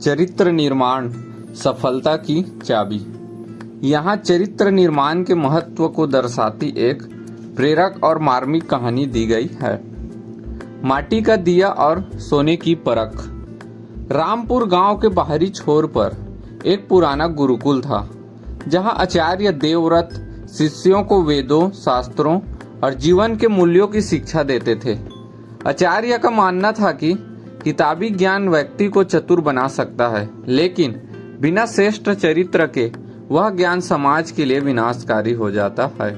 चरित्र निर्माण सफलता की चाबी। यहाँ चरित्र निर्माण के महत्व को दर्शाती एक प्रेरक और मार्मिक कहानी दी गई है। माटी का दिया और सोने की परख। रामपुर गांव के बाहरी छोर पर एक पुराना गुरुकुल था, जहां आचार्य देवव्रत शिष्यों को वेदों, शास्त्रों और जीवन के मूल्यों की शिक्षा देते थे। आचार्य का मानना था कि किताबी ज्ञान व्यक्ति को चतुर बना सकता है, लेकिन बिना श्रेष्ठ चरित्र के वह ज्ञान समाज के लिए विनाशकारी हो जाता है।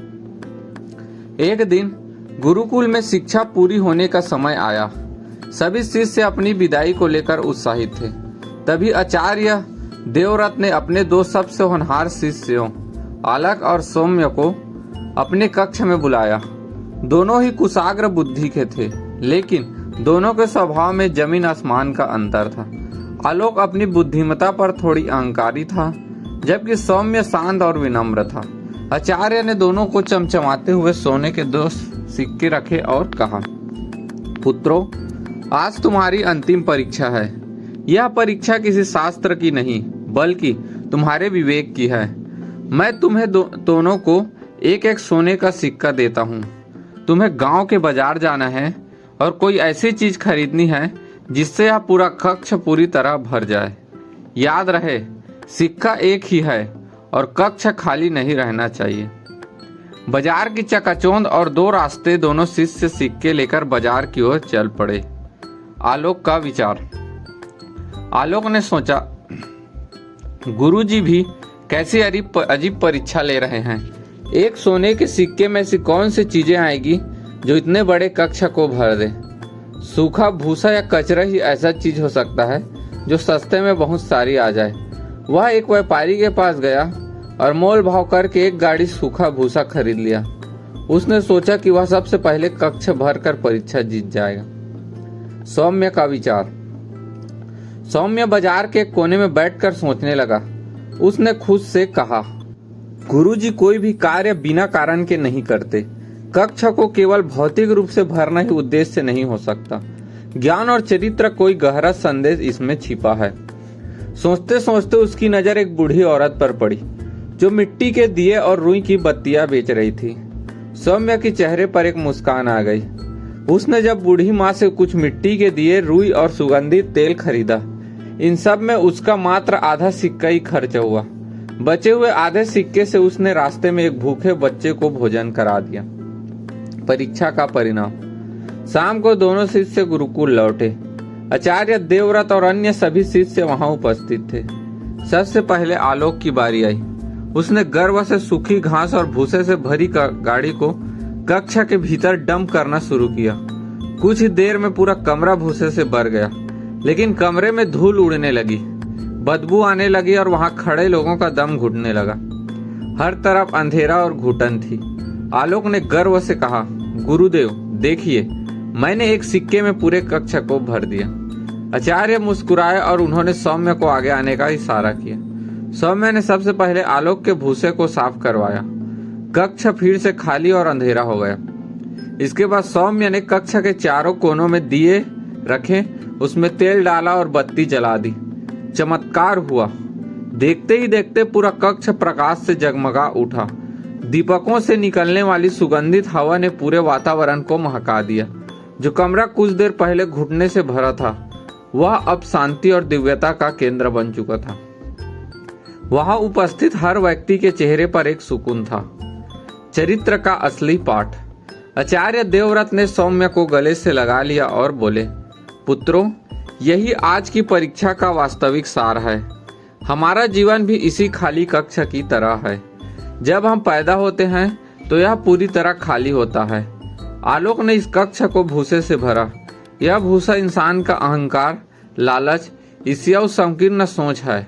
एक दिन गुरुकुल में शिक्षा पूरी होने का समय आया। सभी शिष्य अपनी विदाई को लेकर उत्साहित थे। तभी आचार्य देवव्रत ने अपने दो सबसे होनहार शिष्यों आलक और सौम्य को अपने कक्ष में बुलाया। दोनों ही कुशाग्र बुद्धि के थे, लेकिन दोनों के स्वभाव में जमीन आसमान का अंतर था। आलोक अपनी बुद्धिमत्ता पर थोड़ी अहंकारी था, जबकि सौम्य शांत और विनम्र था। आचार्य ने दोनों को चमचमाते हुए सोने के 2 सिक्के रखे और कहा, पुत्रों, आज तुम्हारी अंतिम परीक्षा है। यह परीक्षा किसी शास्त्र की नहीं, बल्कि तुम्हारे विवेक की है। मैं तुम्हें दोनों को एक एक सोने का सिक्का देता हूँ। तुम्हें गांव के बाजार जाना है और कोई ऐसी चीज खरीदनी है जिससे यह पूरा कक्ष पूरी तरह भर जाए। याद रहे, सिक्का एक ही है और कक्ष खाली नहीं रहना चाहिए। बाजार की चकाचौंध और 2 रास्ते दोनों शिष्य सिक्के लेकर बाजार की ओर चल पड़े। आलोक का विचार। आलोक ने सोचा, गुरुजी भी कैसी अजीब परीक्षा ले रहे हैं। एक सोने के सिक्के में से कौन सी चीजें आएगी जो इतने बड़े कक्ष को भर दे। सूखा भूसा या कचरा ही ऐसा चीज हो सकता है जो सस्ते में बहुत सारी आ जाए। वह एक व्यापारी के पास गया और मोल भाव करके एक गाड़ी सूखा भूसा खरीद लिया। उसने सोचा कि वह सबसे पहले कक्ष भर कर परीक्षा जीत जाएगा। सौम्य का विचार। सौम्य बाजार के कोने में बैठकर सोचने लगा। उसने खुद से कहा, गुरुजी कोई भी कार्य बिना कारण के नहीं करते। कक्ष को केवल भौतिक रूप से भरना ही उद्देश्य नहीं हो सकता। ज्ञान और चरित्र कोई गहरा संदेश इसमें छिपा है। सोचते सोचते उसकी नजर एक बूढ़ी औरत पर पड़ी, जो मिट्टी के दिए और रुई की बत्तियां बेच रही थी। सौम्य के चेहरे पर एक मुस्कान आ गई। उसने जब बूढ़ी माँ से कुछ मिट्टी के दिए, रुई और सुगंधित तेल खरीदा। इन सब में उसका मात्र आधा सिक्का ही खर्च हुआ। बचे हुए आधे सिक्के से उसने रास्ते में एक भूखे बच्चे को भोजन करा दिया। परीक्षा का परिणाम। शाम को दोनों शिष्य गुरुकुल लौटे। आचार्य देवव्रत और अन्य सभी शिष्य वहां उपस्थित थे। सबसे पहले आलोक की बारी आई। उसने गर्व से सूखी घास और भूसे से भरी गाड़ी को कक्षा के भीतर डंप करना शुरू किया। कुछ ही देर में पूरा कमरा भूसे से भर गया, लेकिन कमरे में धूल उड़ने लगी, बदबू आने लगी और वहां खड़े लोगों का दम घुटने लगा। हर तरफ अंधेरा और घुटन थी। आलोक ने गर्व से कहा, गुरुदेव देखिए, मैंने एक सिक्के में पूरे कक्ष को भर दिया। आचार्य मुस्कुराए और उन्होंने सौम्य को आगे आने का इशारा किया। सौम्य ने सबसे पहले आलोक के भूसे को साफ करवाया। कक्ष फिर से खाली और अंधेरा हो गया। इसके बाद सौम्य ने कक्ष के चारों कोनों में दिए रखे, उसमें तेल डाला और बत्ती जला दी। चमत्कार हुआ। देखते ही देखते पूरा कक्ष प्रकाश से जगमगा उठा। दीपकों से निकलने वाली सुगंधित हवा ने पूरे वातावरण को महका दिया। जो कमरा कुछ देर पहले घुटने से भरा था, वह अब शांति और दिव्यता का केंद्र बन चुका था। वहां उपस्थित हर व्यक्ति के चेहरे पर एक सुकून था। चरित्र का असली पाठ। आचार्य देवव्रत ने सौम्य को गले से लगा लिया और बोले, पुत्रों, यही आज की परीक्षा का वास्तविक सार है। हमारा जीवन भी इसी खाली कक्ष की तरह है। जब हम पैदा होते हैं तो यह पूरी तरह खाली होता है। आलोक ने इस कक्ष को भूसे से भरा। यह भूसा इंसान का अहंकार, लालच, ईर्ष्या, संकीर्ण सोच है।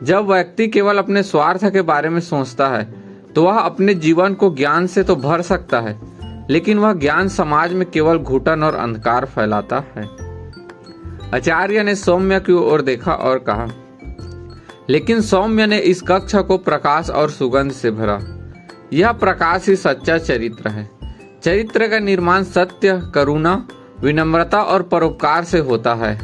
जब व्यक्ति केवल अपने स्वार्थ के बारे में सोचता है तो वह अपने जीवन को ज्ञान से तो भर सकता है, लेकिन वह ज्ञान समाज में केवल घुटन और अंधकार फैलाता है। आचार्य ने सौम्य की ओर देखा और कहा, लेकिन सौम्य ने इस कक्ष को प्रकाश और सुगंध से भरा। यह प्रकाश ही सच्चा चरित्र है। चरित्र का निर्माण सत्य, करुणा, विनम्रता और परोपकार से होता है।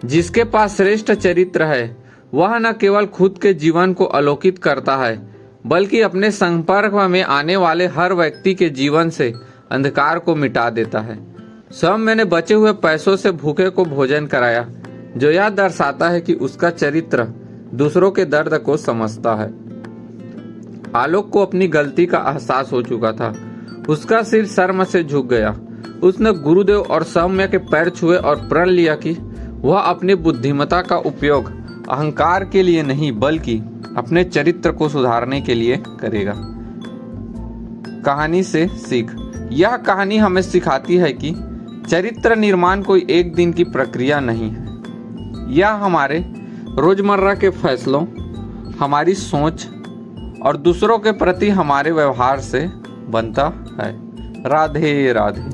जिसके पास श्रेष्ठ चरित्र है वह न केवल खुद के जीवन को अलौकित करता है बल्कि अपने संपर्क में आने वाले हर व्यक्ति के जीवन से अंधकार को मिटा देता है। स्वयं मैंने बचे हुए पैसों से भूखे को भोजन कराया, जो यह दर्शाता है कि उसका चरित्र दूसरों के दर्द को समझता है। आलोक को अपनी गलती का एहसास हो चुका था। उसका सिर शर्म से झुक गया। उसने गुरुदेव और सौम्य के पैर छुए और प्रण लिया कि वह अपनी बुद्धिमत्ता का उपयोग अहंकार के लिए नहीं बल्कि अपने चरित्र को सुधारने के लिए करेगा। कहानी से सीख। यह कहानी हमें सिखाती है कि चरित्र निर्माण कोई एक दिन की प्रक्रिया नहीं है। यह हमारे रोजमर्रा के फैसलों, हमारी सोच और दूसरों के प्रति हमारे व्यवहार से बनता है। राधे राधे।